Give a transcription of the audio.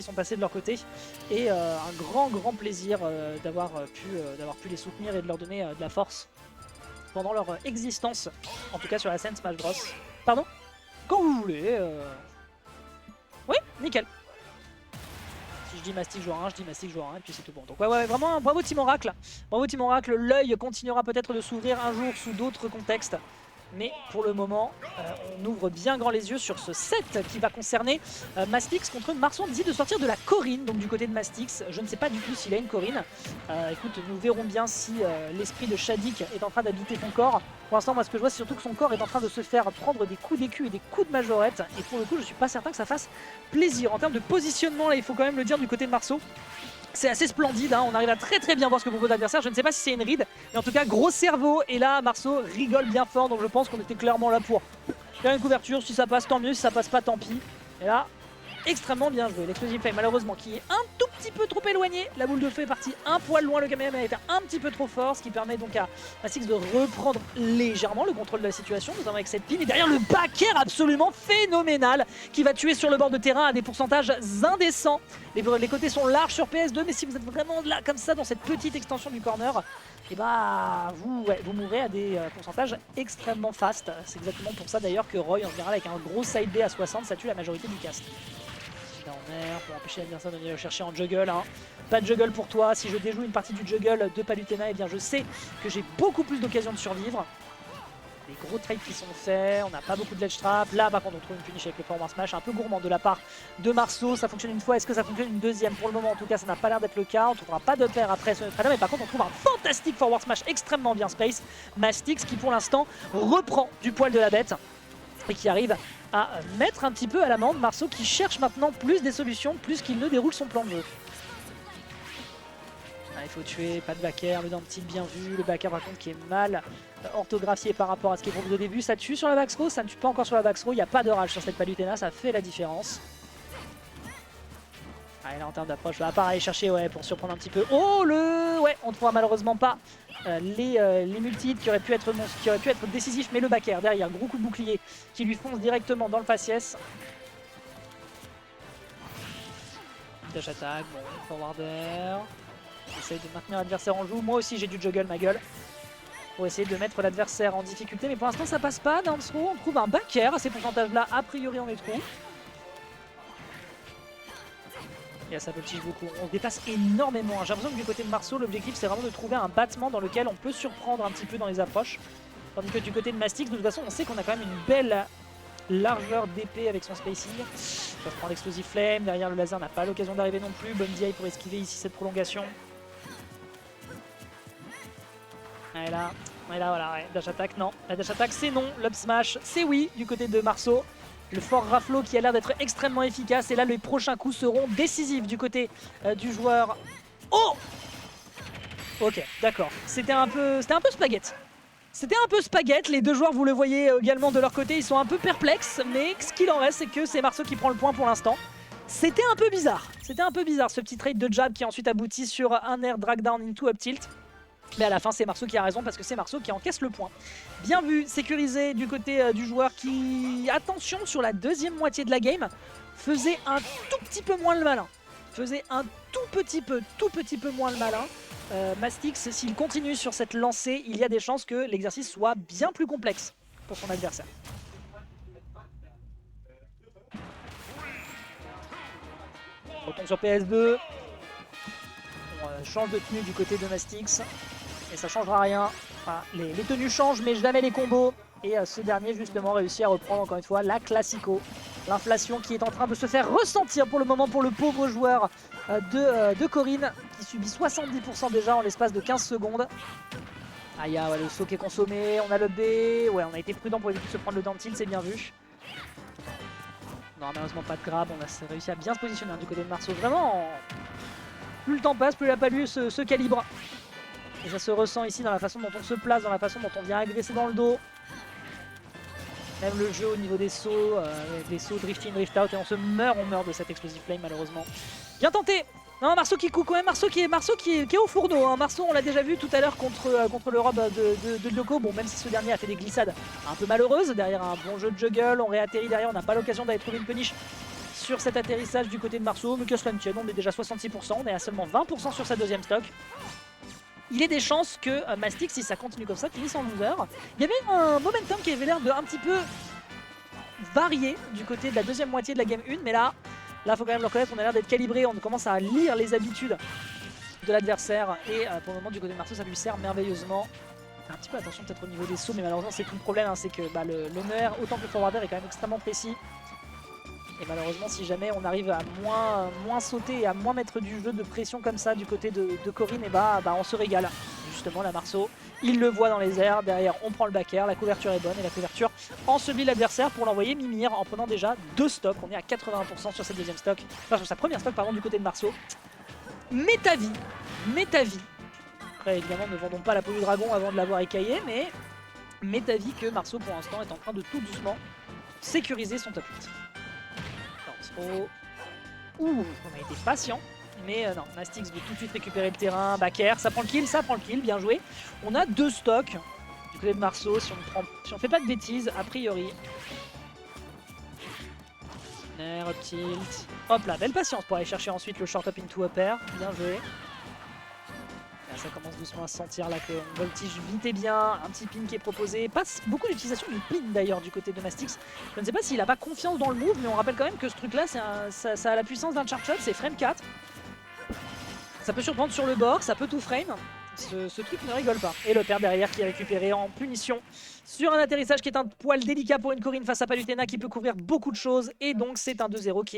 sont passés de leur côté. Et un grand plaisir d'avoir pu les soutenir et de leur donner de la force pendant leur existence, en tout cas sur la scène Smash Bros. Pardon? Quand vous voulez. Oui, nickel. Si je dis Mastic joueur 1, je dis Mastic joueur 1 et puis c'est tout bon. Donc ouais, vraiment bravo Team Oracle. Bravo Team Oracle, l'œil continuera peut-être de s'ouvrir un jour sous d'autres contextes. Mais pour le moment, on ouvre bien grand les yeux sur ce set qui va concerner Mastix contre Marceau. On décide de sortir de la Corine, donc du côté de Mastix. Je ne sais pas du tout s'il a une Corine. Écoute, nous verrons bien si l'esprit de Shadik est en train d'habiter son corps. Pour l'instant, moi ce que je vois, c'est surtout que son corps est en train de se faire prendre des coups d'écu et des coups de majorette. Et pour le coup, je suis pas certain que ça fasse plaisir. En termes de positionnement, là, il faut quand même le dire du côté de Marceau. C'est assez splendide, hein. On arrive à très bien voir ce que propose l'adversaire. Je ne sais pas si c'est une ride, mais en tout cas gros cerveau. Et là Marceau rigole bien fort, donc je pense qu'on était clairement là pour faire une couverture. Si ça passe tant mieux, si ça passe pas tant pis. Et là, extrêmement bien joué. L'explosive flame malheureusement qui est un tout petit peu trop éloigné. La boule de feu est partie un poil loin, le Kamehameha était un petit peu trop fort, ce qui permet donc à Mastix de reprendre légèrement le contrôle de la situation, notamment avec cette pile. Et derrière le back air absolument phénoménal qui va tuer sur le bord de terrain à des pourcentages indécents. Les côtés sont larges sur PS2, mais si vous êtes vraiment là comme ça dans cette petite extension du corner, et bah vous mourrez à des pourcentages extrêmement fast. C'est exactement pour ça d'ailleurs que Roy en général avec un gros side B à 60 ça tue la majorité du cast. En air pour empêcher l'adversaire de venir le chercher en juggle. Hein. Pas de juggle pour toi. Si je déjoue une partie du juggle de Palutena, eh bien je sais que j'ai beaucoup plus d'occasions de survivre. Des gros trades qui sont faits, on n'a pas beaucoup de ledge trap. Là par contre on trouve une punish avec le forward smash, un peu gourmand de la part de Marceau. Ça fonctionne une fois, est-ce que ça fonctionne une deuxième? Pour le moment en tout cas ça n'a pas l'air d'être le cas. On ne trouvera pas de paire après ce trade, mais par contre on trouve un fantastique forward smash extrêmement bien space. Mastix qui pour l'instant reprend du poil de la bête et qui arrive à mettre un petit peu à l'amende Marceau qui cherche maintenant plus des solutions, plus qu'il ne déroule son plan de jeu. Ah, il faut tuer, pas de back air, le down tilt bien vu, le back air par contre qui est mal orthographié par rapport à ce qui est proposé au début. Ça tue sur la back throw, ça ne tue pas encore sur la back throw, il n'y a pas de rage sur cette Palutena, ça fait la différence. Ah, et là en termes d'approche, à part aller chercher pour surprendre un petit peu. Oh ouais, on ne trouvera malheureusement pas les multi-hits qui auraient pu être décisifs, mais le back air derrière, gros coup de bouclier qui lui fonce directement dans le faciès. Dash attack, bon, forwarder. Essaye de maintenir l'adversaire en joue. Moi aussi j'ai du juggle ma gueule. Pour essayer de mettre l'adversaire en difficulté, mais pour l'instant ça passe pas. Down throw, on trouve un back air à ces pourcentages là, a priori on est trop. Et là ça peut petit beaucoup. On se dépasse énormément. J'ai l'impression que du côté de Marceau, l'objectif c'est vraiment de trouver un battement dans lequel on peut surprendre un petit peu dans les approches. Tandis que du côté de Mastix, de toute façon on sait qu'on a quand même une belle largeur d'épée avec son spacing. Il va prendre l'explosive flame, derrière le laser n'a pas l'occasion d'arriver non plus. Bonne DI pour esquiver ici cette prolongation. Et là voilà, ouais. Dash attack non. La dash attack c'est non, l'up smash c'est oui du côté de Marceau. Le fort raflo qui a l'air d'être extrêmement efficace. Et là, les prochains coups seront décisifs du côté du joueur. Oh! Ok, d'accord. C'était un peu spaghetti. C'était un peu spaghetti. Les deux joueurs, vous le voyez également de leur côté, ils sont un peu perplexes. Mais ce qu'il en reste, c'est que c'est Marceau qui prend le point pour l'instant. C'était un peu bizarre. C'était un peu bizarre ce petit trade de jab qui ensuite aboutit sur un air drag down into up tilt. Mais à la fin c'est Marceau qui a raison parce que c'est Marceau qui encaisse le point. Bien vu, sécurisé du côté du joueur qui, attention, sur la deuxième moitié de la game, faisait un tout petit peu moins le malin. Faisait un tout petit peu moins le malin. Mastix, s'il continue sur cette lancée, il y a des chances que l'exercice soit bien plus complexe pour son adversaire. On retourne sur PS2. On change de tenue du côté de Mastix. Et ça changera rien. Enfin, les tenues changent mais jamais les combos. Et ce dernier justement réussit à reprendre encore une fois la classico. L'inflation qui est en train de se faire ressentir pour le moment pour le pauvre joueur de Corine qui subit 70% déjà en l'espace de 15 secondes. Aïe, ouais, le saut qui est consommé, on a le B. Ouais, on a été prudent pour éviter de se prendre le down tilt, c'est bien vu. Non, malheureusement pas de grab, on a réussi à bien se positionner du côté de Marceau. Vraiment, plus le temps passe, plus il a fallu ce calibre. Et ça se ressent ici dans la façon dont on se place, dans la façon dont on vient agresser dans le dos. Même le jeu au niveau des sauts, drift in, drift out, et on meurt de cette explosive flame malheureusement. Bien tenté. Non, Marceau qui coule quand même, Marceau qui est au fourneau. Hein. Marceau, on l'a déjà vu tout à l'heure contre le rob de Lyoko. Bon, même si ce dernier a fait des glissades un peu malheureuses, derrière un bon jeu de juggle, on réatterrit derrière, on n'a pas l'occasion d'aller trouver une punish sur cet atterrissage du côté de Marceau, mais que cela ne tienne, on est déjà 66%, on est à seulement 20% sur sa deuxième stock. Il y a des chances que Mastix, si ça continue comme ça, finisse en loser. Il y avait un momentum qui avait l'air de un petit peu varier du côté de la deuxième moitié de la game 1, mais là, faut quand même le reconnaître, on a l'air d'être calibré, on commence à lire les habitudes de l'adversaire, et pour le moment du côté de Marceau, ça lui sert merveilleusement. Un petit peu attention peut-être au niveau des sauts, mais malheureusement c'est tout le problème, hein, c'est que le Neuer, autant que le forwarder, est quand même extrêmement précis. Et malheureusement, si jamais on arrive à moins sauter et à moins mettre du jeu de pression comme ça du côté de Corinne, et bah on se régale. Justement, la Marceau, il le voit dans les airs, derrière on prend le back air, la couverture est bonne et la couverture ensevelit l'adversaire pour l'envoyer mimir en prenant déjà 2 stocks. On est à 80% sur cette deuxième stock, enfin sur sa première stock pardon du côté de Marceau. Métavie. Après évidemment ne vendons pas la peau du dragon avant de l'avoir écaillé, mais métavie que Marceau pour l'instant est en train de tout doucement sécuriser son top 8. Ouh, on a été patient, mais non, Mastix veut tout de suite récupérer le terrain, back air, ça prend le kill, bien joué. On a 2 stocks du côté de Marceau, si on fait pas de bêtises, a priori. Up tilt, hop là, belle patience pour aller chercher ensuite le short up into upper, bien joué. Là, ça commence doucement à se sentir là que voltige vite et bien, un petit pin qui est proposé, pas beaucoup d'utilisation du pin d'ailleurs du côté de Mastix. Je ne sais pas s'il a pas confiance dans le move, mais on rappelle quand même que ce truc là ça a la puissance d'un charge shot, c'est frame 4. Ça peut surprendre sur le bord, ça peut tout frame, ce truc ne rigole pas. Et le père derrière qui est récupéré en punition sur un atterrissage qui est un poil délicat pour une Corinne face à Palutena qui peut couvrir beaucoup de choses, et donc c'est un 2-0 qui est